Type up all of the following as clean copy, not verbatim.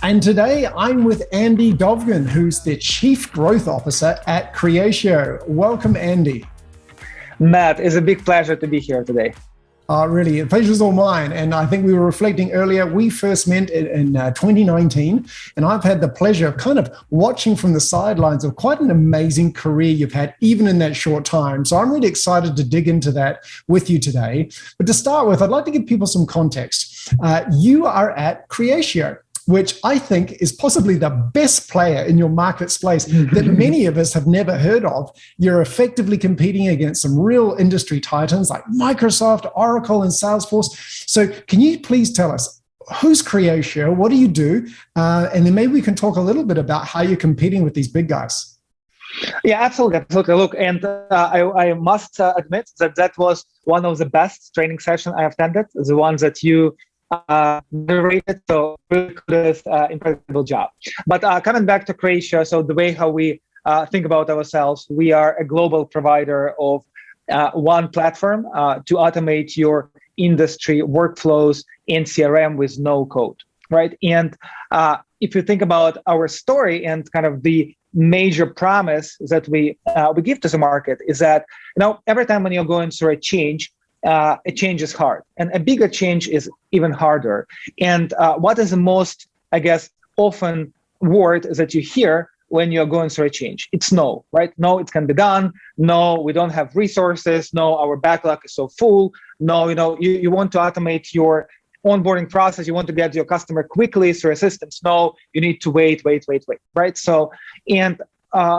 And today I'm with Andie Dovgan, who's the Chief Growth Officer at Creatio. Welcome, Andie. Matt, it's a big pleasure to be here today. Really, the pleasure's all mine. And I think we were reflecting earlier, we first met in 2019, and I've had the pleasure of kind of watching from the sidelines of quite an amazing career you've had, even in that short time. So I'm really excited to dig into that with you today. But to start with, I'd like to give people some context. You are at Creatio, which I think is possibly the best player in your market space that many of us have never heard of. You're effectively competing against some real industry titans like Microsoft, Oracle, and Salesforce. So can you please tell us, who's Creatio? What do you do? And then maybe we can talk a little bit about how you're competing with these big guys. Yeah, absolutely. Look, and I must admit that was one of the best training sessions I attended, the ones that you narrated, so really kudos, incredible job. But coming back to Creatio, so the way how we think about ourselves, we are a global provider of one platform to automate your industry workflows in CRM with no code, right? And if you think about our story and kind of the major promise that we give to the market is that, every time when you're going through a change is hard, and a bigger change is even harder. And what is the most, often word that you hear when you're going through a change? It's no, right? No, it can be done. No, we don't have resources. No, our backlog is so full. No, you want to automate your onboarding process. You want to get your customer quickly through a system. No, you need to wait, right? So, and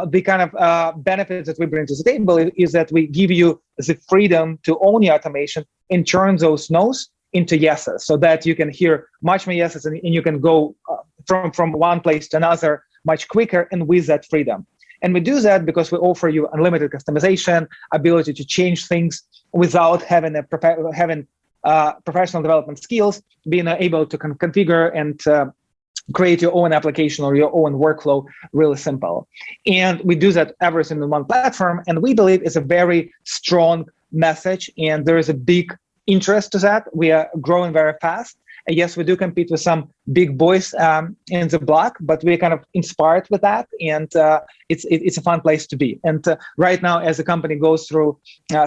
the kind of benefits that we bring to the table is that we give you the freedom to own your automation and turn those no's into yeses, so that you can hear much more yeses and you can go from one place to another much quicker and with that freedom. And we do that because we offer you unlimited customization, ability to change things without having professional development skills, being able to configure and create your own application or your own workflow really simple. And we do that everything in one platform. And we believe it's a very strong message. And there is a big interest to that. We are growing very fast. And yes, we do compete with some big boys in the block, but we're kind of inspired with that. And it's a fun place to be. And right now, as the company goes through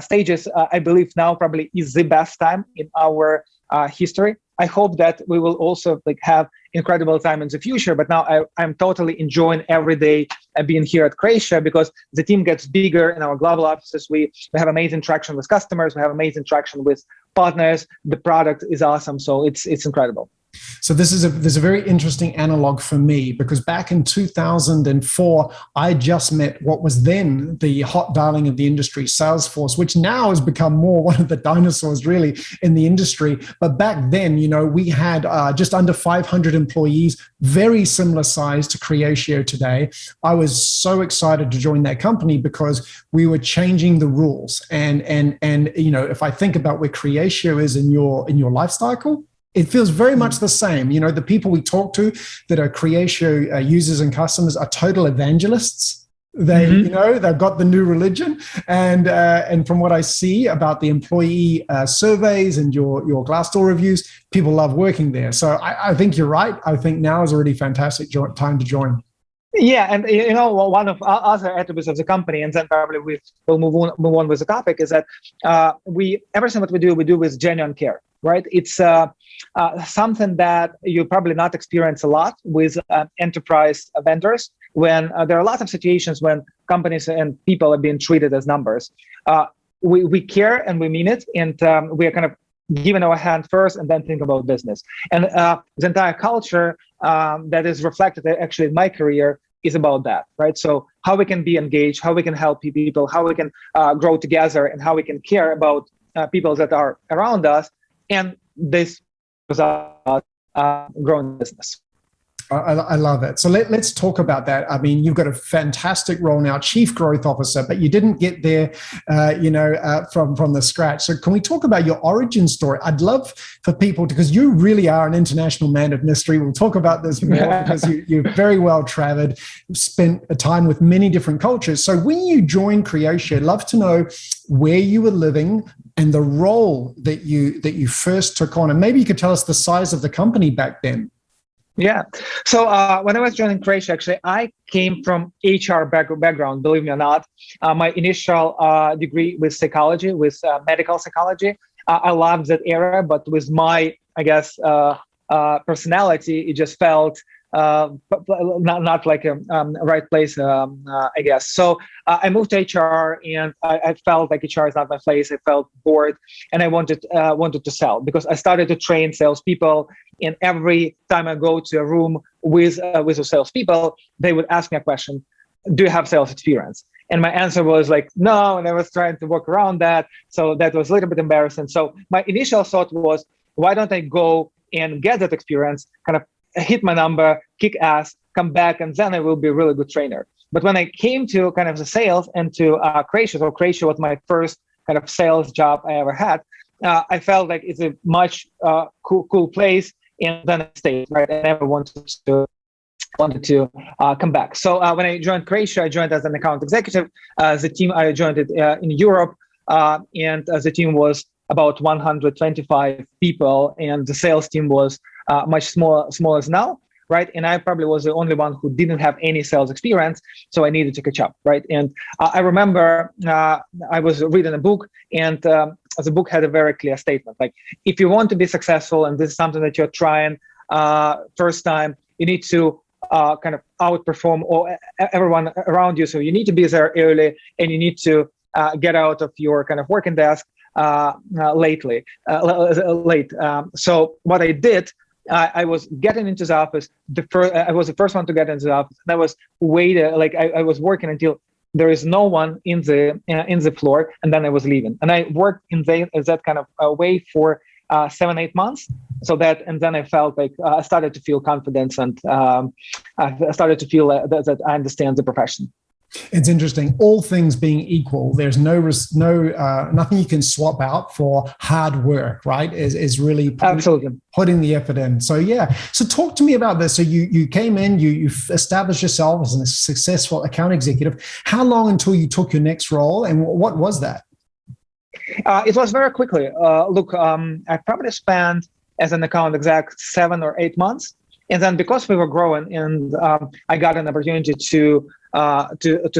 stages, I believe now probably is the best time in our history. I hope that we will also have incredible time in the future, but now I'm totally enjoying every day being here at Creatio because the team gets bigger in our global offices. We have amazing traction with customers. We have amazing traction with partners. The product is awesome. So it's incredible. So there's a very interesting analog for me, because back in 2004, I just met what was then the hot darling of the industry, Salesforce, which now has become more one of the dinosaurs really in the industry. But back then, we had just under 500 employees, very similar size to Creatio today. I was so excited to join that company because we were changing the rules. And if I think about where Creatio is in your life cycle, it feels very much the same. The people we talk to that are Creatio users and customers are total evangelists. They've got the new religion. And from what I see about the employee surveys and your Glassdoor reviews, people love working there. So I think you're right. I think now is a really fantastic time to join. Yeah, and one of other attributes of the company, and then probably we will move on with the topic, is that everything what we do with genuine care, right? It's something that you probably not experience a lot with enterprise vendors, when there are a lot of situations when companies and people are being treated as numbers. We care and we mean it, and we are kind of giving our hand first and then think about business. And the entire culture that is reflected actually in my career is about that, right? So how we can be engaged, how we can help people, how we can grow together, and how we can care about people that are around us. And this was about growing business. I love it. So let's talk about that. I mean, you've got a fantastic role now, Chief Growth Officer, but you didn't get there, from the scratch. So can we talk about your origin story? I'd love for people to, because you really are an international man of mystery. We'll talk about this more because you're very well traveled, spent a time with many different cultures. So when you joined Creatio, I'd love to know where you were living and the role that you first took on. And maybe you could tell us the size of the company back then. Yeah. So when I was joining Creatio, actually, I came from HR background, believe me or not. My initial degree was psychology, with medical psychology. I loved that era, but with my, I guess, personality, it just felt not like a right place, I guess. So I moved to HR, and I felt like HR is not my place. I felt bored, and I wanted to sell, because I started to train salespeople. And every time I go to a room with the salespeople, they would ask me a question: "Do you have sales experience?" And my answer was like, "No," and I was trying to work around that. So that was a little bit embarrassing. So my initial thought was, why don't I go and get that experience, kind of hit my number, kick ass, come back, and then I will be a really good trainer. But when I came to kind of the sales and to Creatio, so Creatio was my first kind of sales job I ever had, I felt like it's a much cool place, and then I stayed, right? I never wanted to come back. So when I joined Creatio, I joined as an account executive. The team, I joined it in Europe, and the team was about 125 people, and the sales team was much smaller now, right? And I probably was the only one who didn't have any sales experience, so I needed to catch up, right? And I remember I was reading a book, and the book had a very clear statement, like, if you want to be successful, and this is something that you're trying first time, you need to kind of outperform everyone around you. So you need to be there early, and you need to get out of your kind of working desk late. So what I did, I was getting into the office. I was the first one to get into the office. And I was waiting, like I was working until there is no one in the floor, and then I was leaving. And I worked in that kind of way for 7-8 months. So that, and then I felt like I started to feel confidence, and I started to feel that I understand the profession. It's interesting. All things being equal, there's nothing you can swap out for hard work, right? Is really absolutely putting the effort in. So yeah. So talk to me about this. So you came in, you established yourself as a successful account executive. How long until you took your next role, and what was that? It was very quickly. Look, I probably spent as an account exec 7 or 8 months, and then because we were growing, and I got an opportunity to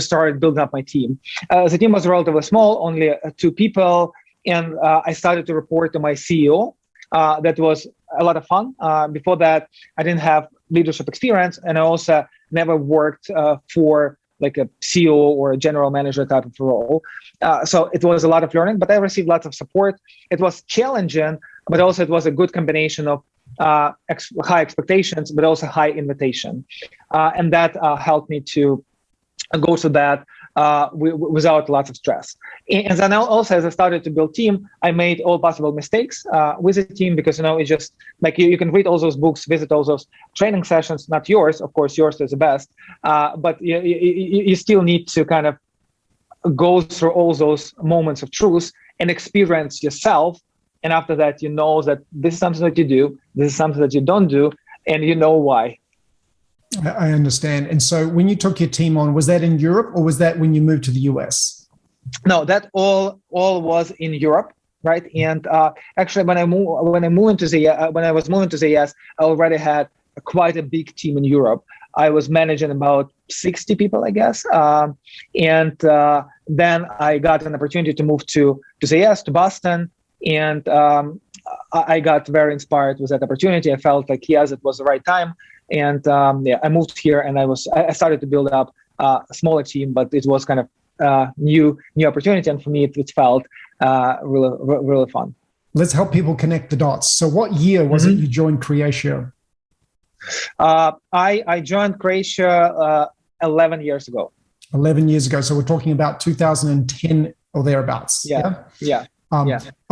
start building up my team. The team was relatively small, only 2 people, and I started to report to my CEO. That was a lot of fun. Before that, I didn't have leadership experience, and I also never worked for like a CEO or a general manager type of role. So it was a lot of learning, but I received lots of support. It was challenging, but also it was a good combination of high expectations, but also high invitation. And that helped me to go through that without lots of stress. And then also, as I started to build team, I made all possible mistakes with the team, because, it's just like you can read all those books, visit all those training sessions, not yours, of course, yours is the best, but you still need to kind of go through all those moments of truth and experience yourself. And after that, that this is something that you do, this is something that you don't do, and you know why. I understand. And so when you took your team on, was that in Europe, or was that when you moved to the US? No, that all was in Europe, right? And actually, when I was moving to the US, I already had quite a big team in Europe. I was managing about 60 people, I guess. And then I got an opportunity to move to the US, to Boston. And I got very inspired with that opportunity. I felt like, yes, it was the right time. And I moved here, and I started to build up a smaller team, but it was kind of new opportunity. And for me, it felt really fun. Let's help people connect the dots. So what year was it you joined Creatio? I joined Creatio 11 years ago. 11 years ago. So we're talking about 2010 or thereabouts. Yeah.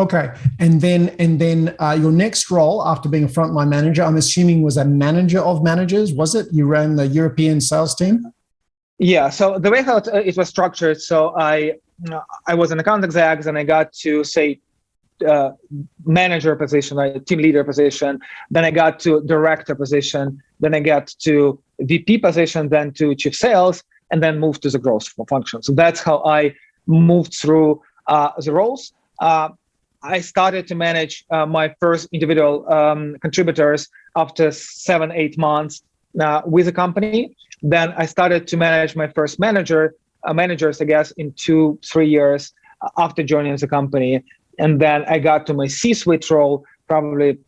Okay. And then your next role after being a frontline manager, I'm assuming, was a manager of managers. Was it? You ran the European sales team? Yeah. So the way how it was structured, so I was an account exec, and I got to say manager position, right, team leader position. Then I got to director position. Then I got to VP position, then to chief sales, and then moved to the growth function. So that's how I moved through the roles. I started to manage my first individual contributors after 7-8 months with the company. Then I started to manage my first managers, I guess, in 2-3 years after joining the company. And then I got to my C-suite role probably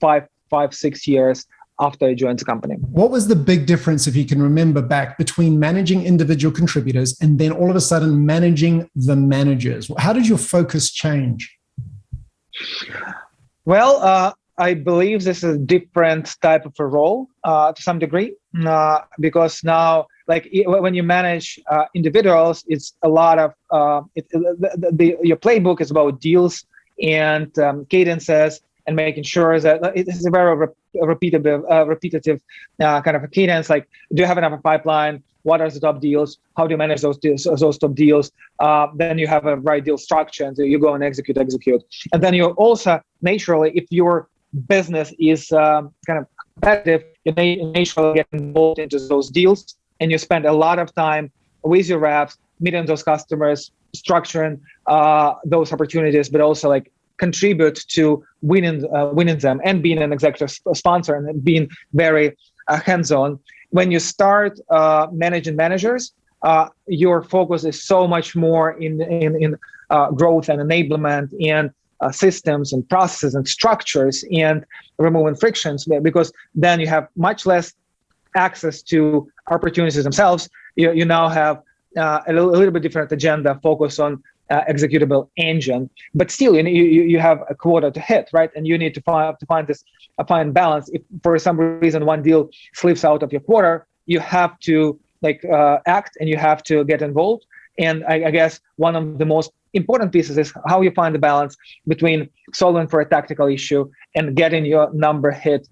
5-6 years after I joined the company. What was the big difference, if you can remember back, between managing individual contributors and then all of a sudden managing the managers? How did your focus change? Well, I believe this is a different type of a role to some degree, because now, like when you manage individuals, it's a lot of your playbook is about deals and cadences, and making sure that it is a very repetitive kind of a cadence. Like, do you have enough pipeline? What are the top deals? How do you manage those top deals? Then you have a right deal structure, and so you go and execute. And then you also, naturally, if your business is kind of competitive, you naturally get involved into those deals, and you spend a lot of time with your reps, meeting those customers, structuring those opportunities, but also like contribute to winning them, and being an executive sponsor and being very hands-on. When you start managing managers, your focus is so much more in growth and enablement and systems and processes and structures and removing frictions, because then you have much less access to opportunities themselves. You now have a little bit different agenda, focus on executable engine, but still you have a quota to hit, right? And you need to find this a fine balance. If for some reason one deal slips out of your quota, you have to act, and you have to get involved. And I guess one of the most important pieces is how you find the balance between solving for a tactical issue and getting your number hit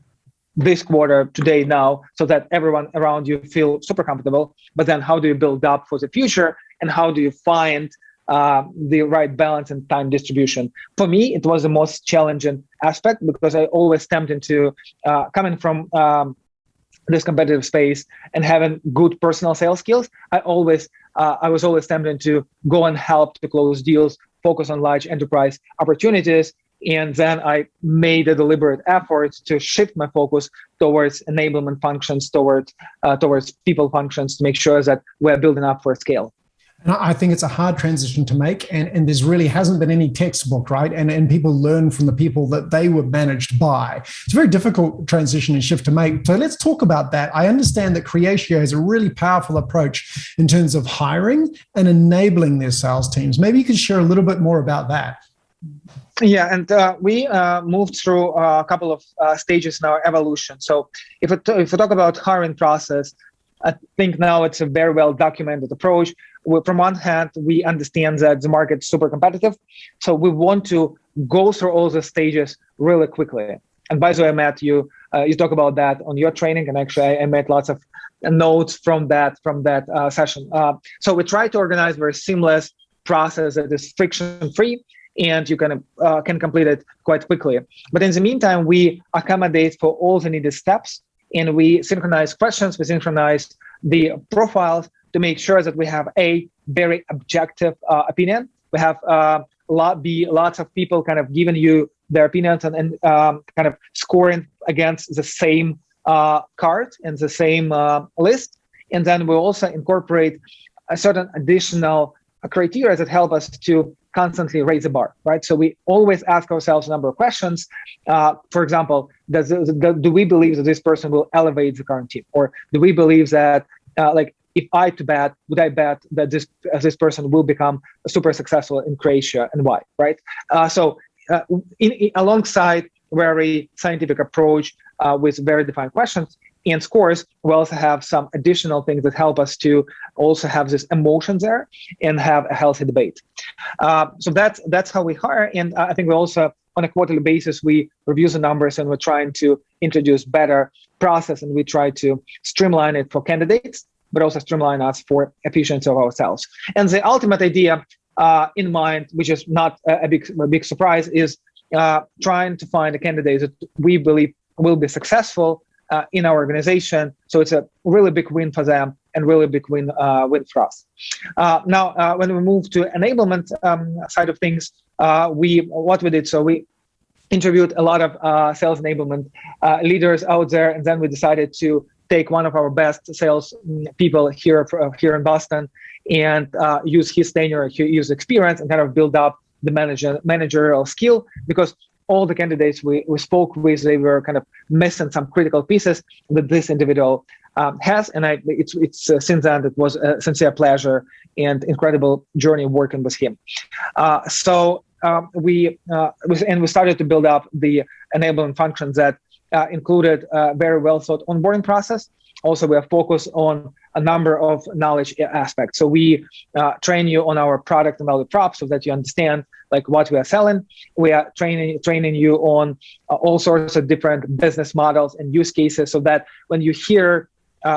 this quarter, today, now, so that everyone around you feel super comfortable. But then how do you build up for the future, and how do you find the right balance and time distribution? For me, it was the most challenging aspect, because I always stepped into coming from this competitive space and having good personal sales skills. I was always tempted to go and help to close deals, focus on large enterprise opportunities. And then I made a deliberate effort to shift my focus towards enablement functions, towards people functions, to make sure that we're building up for scale. And I think it's a hard transition to make, and there's really hasn't been any textbook, right? And people learn from the people that they were managed by. It's a very difficult transition and shift to make. So let's talk about that. I understand that Creatio has a really powerful approach in terms of hiring and enabling their sales teams. Maybe you could share a little bit more about that. Yeah, and we moved through a couple of stages in our evolution. So if we talk about hiring process, I think now it's a very well documented approach. From one hand, we understand that the market's super competitive, so we want to go through all the stages really quickly. And by the way, Matt, you talk about that on your training, and actually I made lots of notes from that session. So we try to organize a very seamless process that is friction-free, and you can complete it quite quickly. But in the meantime, we accommodate for all the needed steps, and we synchronize questions, we synchronize the profiles to make sure that we have a very objective opinion. We have lots of people kind of giving you their opinions and kind of scoring against the same card and the same list. And then we also incorporate a certain additional criteria that help us to constantly raise the bar, right? So we always ask ourselves a number of questions. For example, do we believe that this person will elevate the current team? Or do we believe that, if I had to bet, would I bet that this person will become super successful in Creatio, and why, right? Alongside very scientific approach with very defined questions and scores, we also have some additional things that help us to also have this emotion there and have a healthy debate. So that's how we hire. And I think we also, on a quarterly basis, we review the numbers, and we're trying to introduce better process, and we try to streamline it for candidates, but also streamline us for efficiency of ourselves. And the ultimate idea in mind, which is not a big surprise, is trying to find a candidate that we believe will be successful in our organization. So it's a really big win for them and really big win for us. Now, when we move to enablement side of things, what we did, so we interviewed a lot of sales enablement leaders out there, and then we decided to take one of our best sales people here in Boston and use his tenure, use experience, and kind of build up the managerial skill, because all the candidates we spoke with, they were kind of missing some critical pieces that this individual has. And it's since then, it was a sincere pleasure and incredible journey working with him. So we started to build up the enabling functions that included a very well thought onboarding process. Also, we are focused on a number of knowledge aspects. So we train you on our product and value props so that you understand like what we are selling. We are training you on all sorts of different business models and use cases, so that when you hear,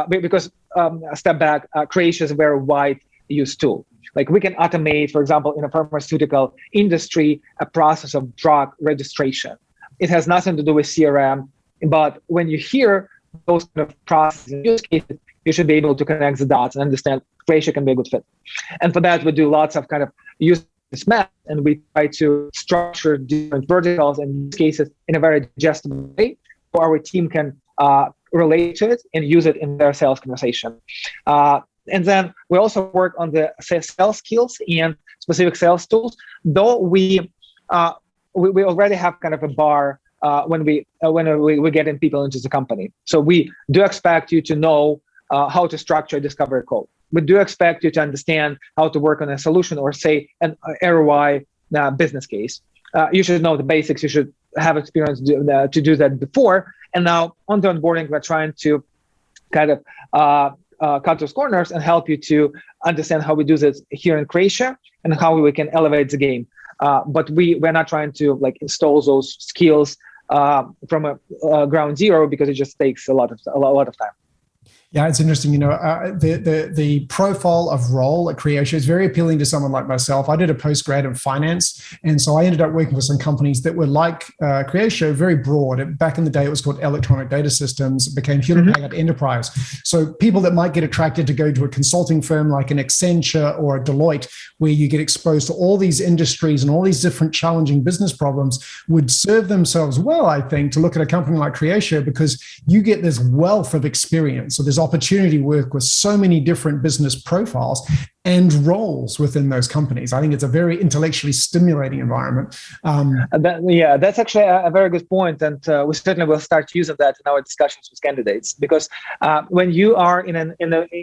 because a step back, Creatio is a very wide use tool. Like we can automate, for example, in a pharmaceutical industry, a process of drug registration. It has nothing to do with CRM, but when you hear those kind of processes and use cases, you should be able to connect the dots and understand Creatio can be a good fit. And for that, we do lots of kind of use case math, and we try to structure different verticals and use cases in a very digestible way, so our team can relate to it and use it in their sales conversation. And then we also work on the sales skills and specific sales tools, though we already have kind of a bar when we getting people into the company. So we do expect you to know how to structure a discovery call. We do expect you to understand how to work on a solution, or say an ROI business case. You should know the basics. You should have experience to do that before. And now on the onboarding, we're trying to kind of cut those corners and help you to understand how we do this here in Creatio and how we can elevate the game. But we're not trying to like install those skills from a ground zero, because it just takes a lot of time. Yeah, it's interesting. You know, the profile of role at Creatio is very appealing to someone like myself. I did a postgrad in finance, and so I ended up working with some companies that were like Creatio, very broad. Back in the day, it was called Electronic Data Systems. It became Hewlett Packard Enterprise. So people that might get attracted to go to a consulting firm like an Accenture or a Deloitte, where you get exposed to all these industries and all these different challenging business problems, would serve themselves well, I think, to look at a company like Creatio, because you get this wealth of experience. So there's opportunity to work with so many different business profiles and roles within those companies. I think it's a very intellectually stimulating environment. That's actually a very good point, and we certainly will start using that in our discussions with candidates. Because when you are in an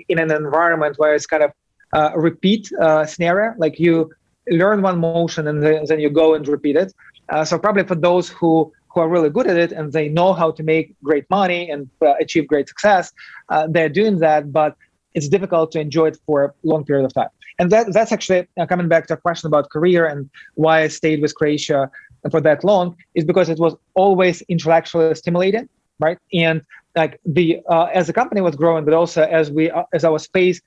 environment where it's kind of a repeat scenario, like you learn one motion and then you go and repeat it. So probably for those who are really good at it and they know how to make great money and achieve great success, they're doing that, but it's difficult to enjoy it for a long period of time. And that's actually coming back to a question about career and why I stayed with Creatio for that long, is because it was always intellectually stimulating, right? And like as the company was growing, but also as our space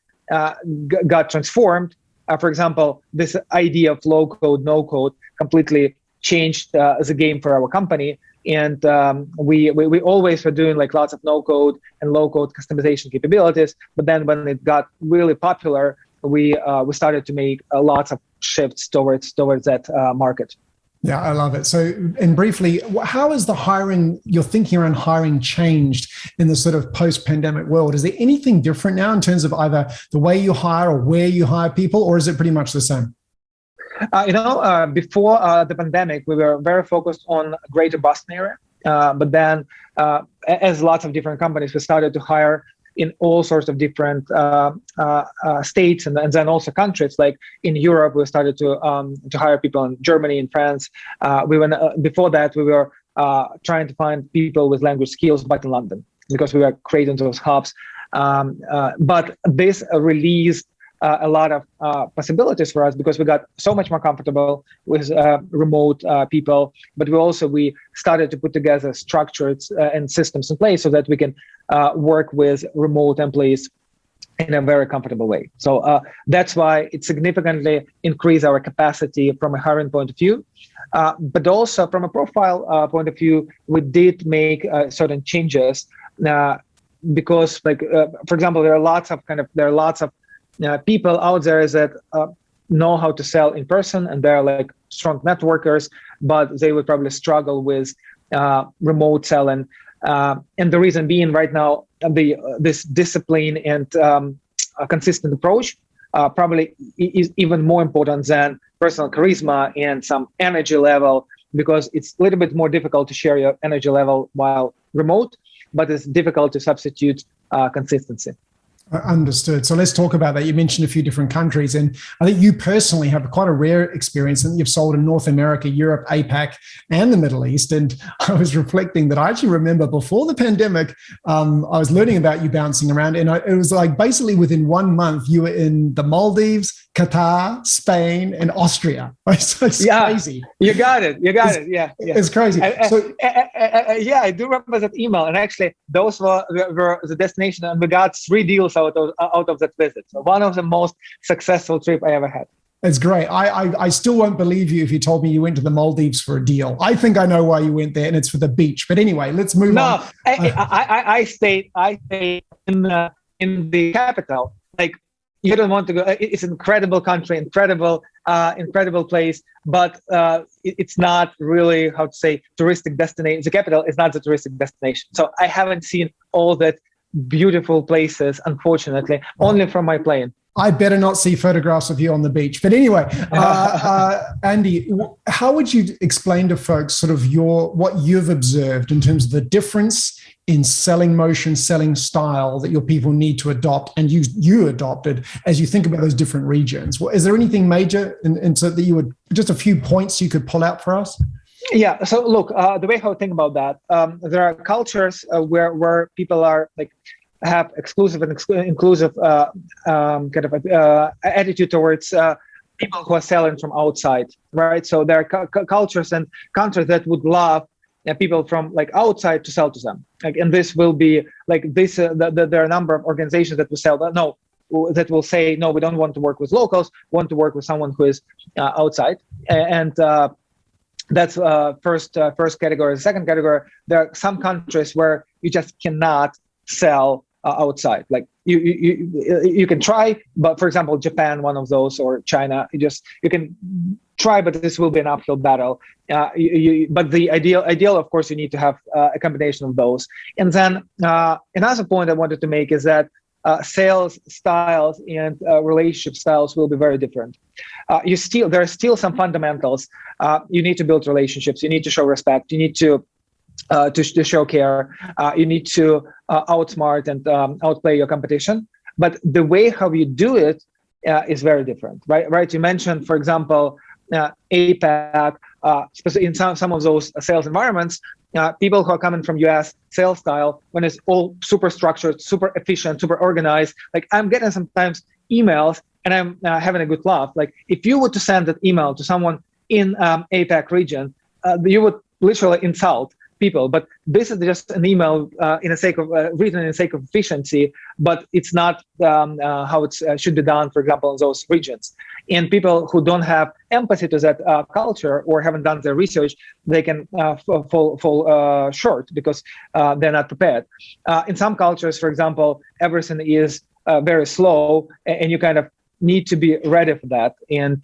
got transformed. For example, this idea of low code, no code completely changed the game for our company. And we always were doing like lots of no code and low code customization capabilities. But then when it got really popular, we started to make lots of shifts towards that market. Yeah, I love it. So, and briefly, how has your thinking around hiring changed in the sort of post-pandemic world? Is there anything different now in terms of either the way you hire or where you hire people, or is it pretty much the same? Before the pandemic, we were very focused on Greater Boston area. But then, as lots of different companies, we started to hire in all sorts of different states and then also countries. Like in Europe, we started to hire people in Germany, in France. Before that, we were trying to find people with language skills back in London, because we were creating those hubs. But this released a lot of possibilities for us, because we got so much more comfortable with remote people. But we started to put together structures and systems in place so that we can work with remote employees in a very comfortable way. So that's why it significantly increased our capacity from a hiring point of view. But also from a profile point of view, we did make certain changes because, like, for example, there are lots of people out there that know how to sell in person and they're like strong networkers, but they would probably struggle with remote selling. And the reason being right now, this discipline and a consistent approach probably is even more important than personal charisma and some energy level, because it's a little bit more difficult to share your energy level while remote, but it's difficult to substitute consistency. Understood. So let's talk about that. You mentioned a few different countries, and I think you personally have quite a rare experience, and you've sold in North America, Europe, APAC, and the Middle East. And I was reflecting that I actually remember before the pandemic, I was learning about you bouncing around, and it was like basically within 1 month, you were in the Maldives, Qatar, Spain, and Austria. It's crazy. You got it. Yeah. It's crazy. Yeah, I do remember that email. And actually, those were the destination, and we got 3 deals out of that visit. So one of the most successful trip I ever had. It's great. I still won't believe you if you told me you went to the Maldives for a deal. I think I know why you went there, and it's for the beach. But anyway, let's move on. I stayed in the capital. Like, you don't want to go. It's an incredible country, incredible place, but it's not really, how to say, touristic destination. The capital is not the touristic destination. So I haven't seen all that beautiful places, unfortunately, only from my plane. I better not see photographs of you on the beach. But anyway, Andie, how would you explain to folks sort of what you've observed in terms of the difference in selling motion, selling style that your people need to adopt, and you adopted as you think about those different regions? Is there anything major so that you would, just a few points you could pull out for us? Yeah. So look, the way how I think about that, there are cultures where people are like have exclusive and inclusive kind of attitude towards people who are selling from outside, right? So there are cultures and countries that would love people from like outside to sell to them. Like, and this will be like this. There are a number of organizations that will sell that. No, that will say no. We don't want to work with locals. We want to work with someone who is outside. And that's first category. The second category, there are some countries where you just cannot sell outside. Like you can try, but for example, Japan, one of those, or China, you can try, but this will be an uphill battle. But the ideal, of course, you need to have a combination of those. And then another point I wanted to make is that sales styles and relationship styles will be very different. There are still some fundamentals. You need to build relationships. You need to show respect. You need to show care. You need to outsmart and outplay your competition. But the way how you do it is very different, right? You mentioned, for example, APAC, in some of those sales environments, people who are coming from US sales style, when it's all super structured, super efficient, super organized, like I'm getting sometimes emails and I'm having a good laugh. Like if you were to send that email to someone in APAC region, you would literally insult people. But this is just an email written in the sake of efficiency, but it's not how it should be done, for example, in those regions. And people who don't have empathy to that culture or haven't done their research, they can fall short because they're not prepared. In some cultures, for example, everything is very slow, and you kind of need to be ready for that. And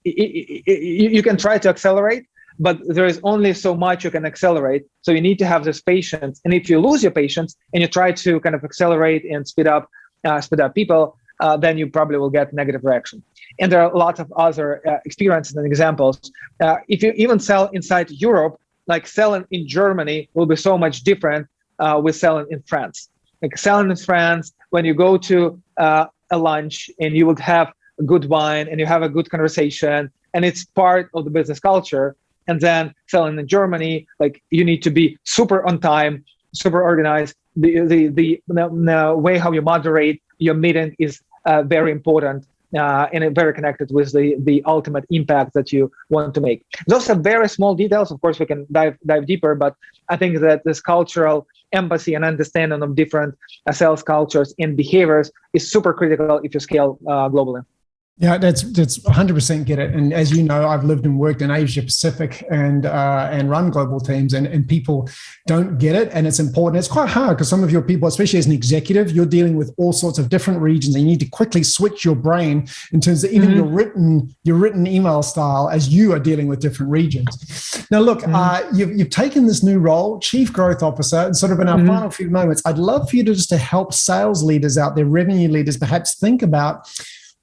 you can try to accelerate, but there is only so much you can accelerate. So you need to have this patience. And if you lose your patience and you try to kind of accelerate and speed up people, then you probably will get negative reaction. And there are lots of other experiences and examples. If you even sell inside Europe, like selling in Germany will be so much different with selling in France. Like selling in France, when you go to a lunch and you would have a good wine and you have a good conversation, and it's part of the business culture. And then selling in Germany, like you need to be super on time, super organized. The way how you moderate your meeting is very important and very connected with the ultimate impact that you want to make. Those are very small details. Of course, we can dive deeper, but I think that this cultural empathy and understanding of different sales cultures and behaviors is super critical if you scale globally. Yeah, that's 100% get it. And as you know, I've lived and worked in Asia Pacific and run global teams, and people don't get it. And it's important. It's quite hard because some of your people, especially as an executive, you're dealing with all sorts of different regions, and you need to quickly switch your brain in terms of even your written email style as you are dealing with different regions. Now, look, you've taken this new role, Chief Growth Officer, and sort of in our final few moments, I'd love for you to just to help sales leaders out there, revenue leaders, perhaps think about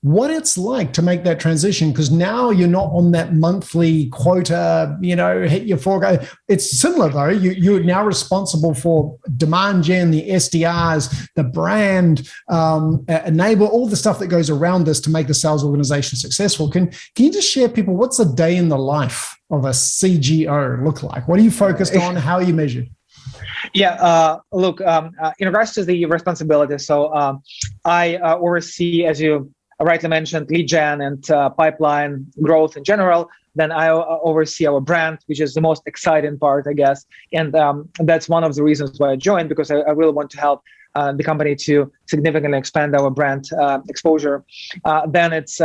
what it's like to make that transition, because now you're not on that monthly quota, hit your forecast. It's similar though. You're now responsible for demand gen, the SDRs, the brand, enable, all the stuff that goes around this to make the sales organization successful. Can you just share people, what's a day in the life of a CGO look like? What are you focused on? How are you measured? Yeah, look, in regards to the responsibility, so I oversee, as you rightly mentioned, lead gen and pipeline growth in general. Then I oversee our brand, which is the most exciting part, I guess. And that's one of the reasons why I joined, because I really want to help the company to significantly expand our brand exposure. Then it's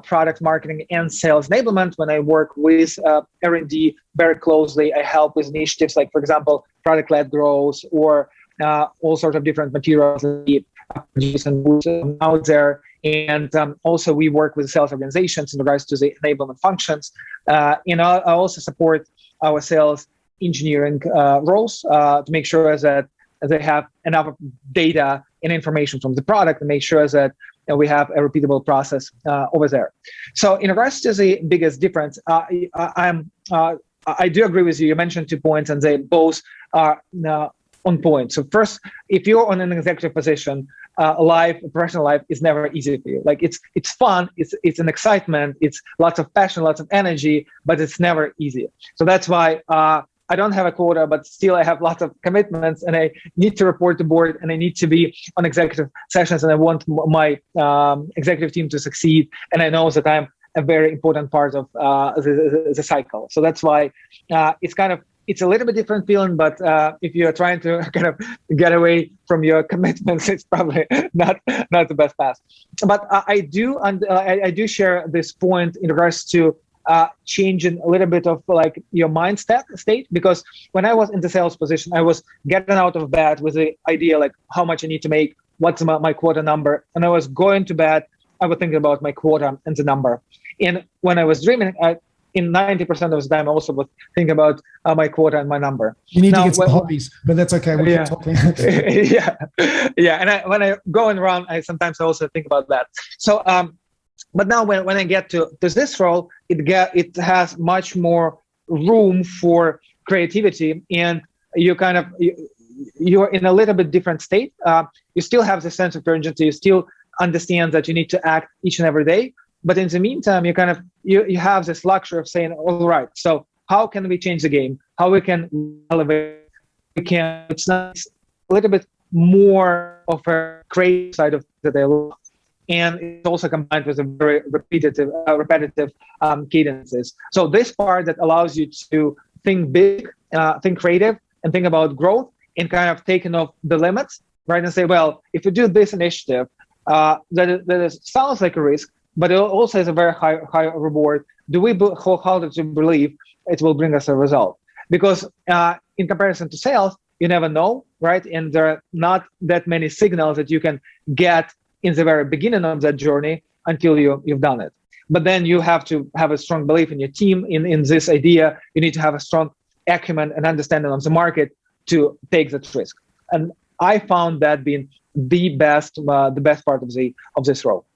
product marketing and sales enablement. When I work with R&D very closely, I help with initiatives like, for example, product-led growth, or all sorts of different materials that out there. And also we work with sales organizations in regards to the enablement functions. I also support our sales engineering roles to make sure that they have enough data and information from the product, and make sure that we have a repeatable process over there. So in regards to the biggest difference, I do agree with you. You mentioned 2 points, and they both are on point. So first, if you're on an executive position, professional life is never easy for you. Like it's fun, it's an excitement, it's lots of passion, lots of energy, but it's never easy. So that's why I don't have a quota, but still I have lots of commitments, and I need to report to board, and I need to be on executive sessions, and I want my executive team to succeed. And I know that I'm a very important part of the cycle. So that's why it's a little bit different feeling, but if you're trying to kind of get away from your commitments, it's probably not the best path. But I do share this point in regards to changing a little bit of like your mindset state, because when I was in the sales position, I was getting out of bed with the idea like how much I need to make, what's my quota number, and I was going to bed, I was thinking about my quota and the number. And when I was dreaming, in 90% of the time, I also would think about my quota and my number. You need to get some hobbies, but that's okay. We keep talking. yeah. And when I go and run, I sometimes also think about that. So, but now when I get to this role, it has much more room for creativity, and you're in a little bit different state. You still have the sense of urgency. You still understand that you need to act each and every day. But in the meantime, you have this luxury of saying, all right, so how can we change the game? How we can elevate? It's not a little bit more of a creative side of the day. And it's also combined with a very repetitive cadences. So this part that allows you to think big, think creative, and think about growth, and kind of taking off the limits, right? And say, well, if we do this initiative, that sounds like a risk, but it also has a very high reward. Do we wholeheartedly believe it will bring us a result? Because in comparison to sales, you never know, right? And there are not that many signals that you can get in the very beginning of that journey until you've done it. But then you have to have a strong belief in your team, in this idea. You need to have a strong acumen and understanding of the market to take that risk. And I found that being the best part of this role.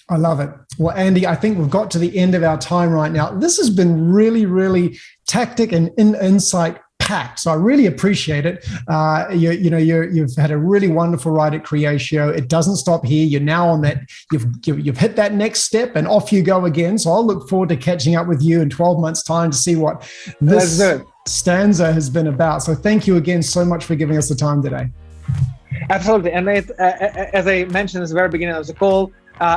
I love it. Well, Andie, I think we've got to the end of our time right now. This has been really, really tactic and insight packed. So I really appreciate it. You've had a really wonderful ride at Creatio. It doesn't stop here. You're now on that. You've hit that next step, and off you go again. So I'll look forward to catching up with you in 12 months' time to see what this stanza has been about. So thank you again so much for giving us the time today. Absolutely. And as I mentioned at the very beginning of the call,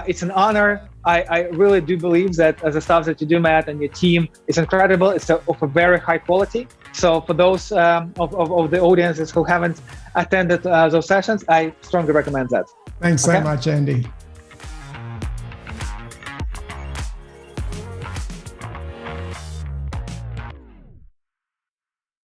it's an honor. I really do believe that the stuff that you do, Matt, and your team is incredible. It's of a very high quality. So for those of the audiences who haven't attended those sessions, I strongly recommend that. Thanks so much, Andie.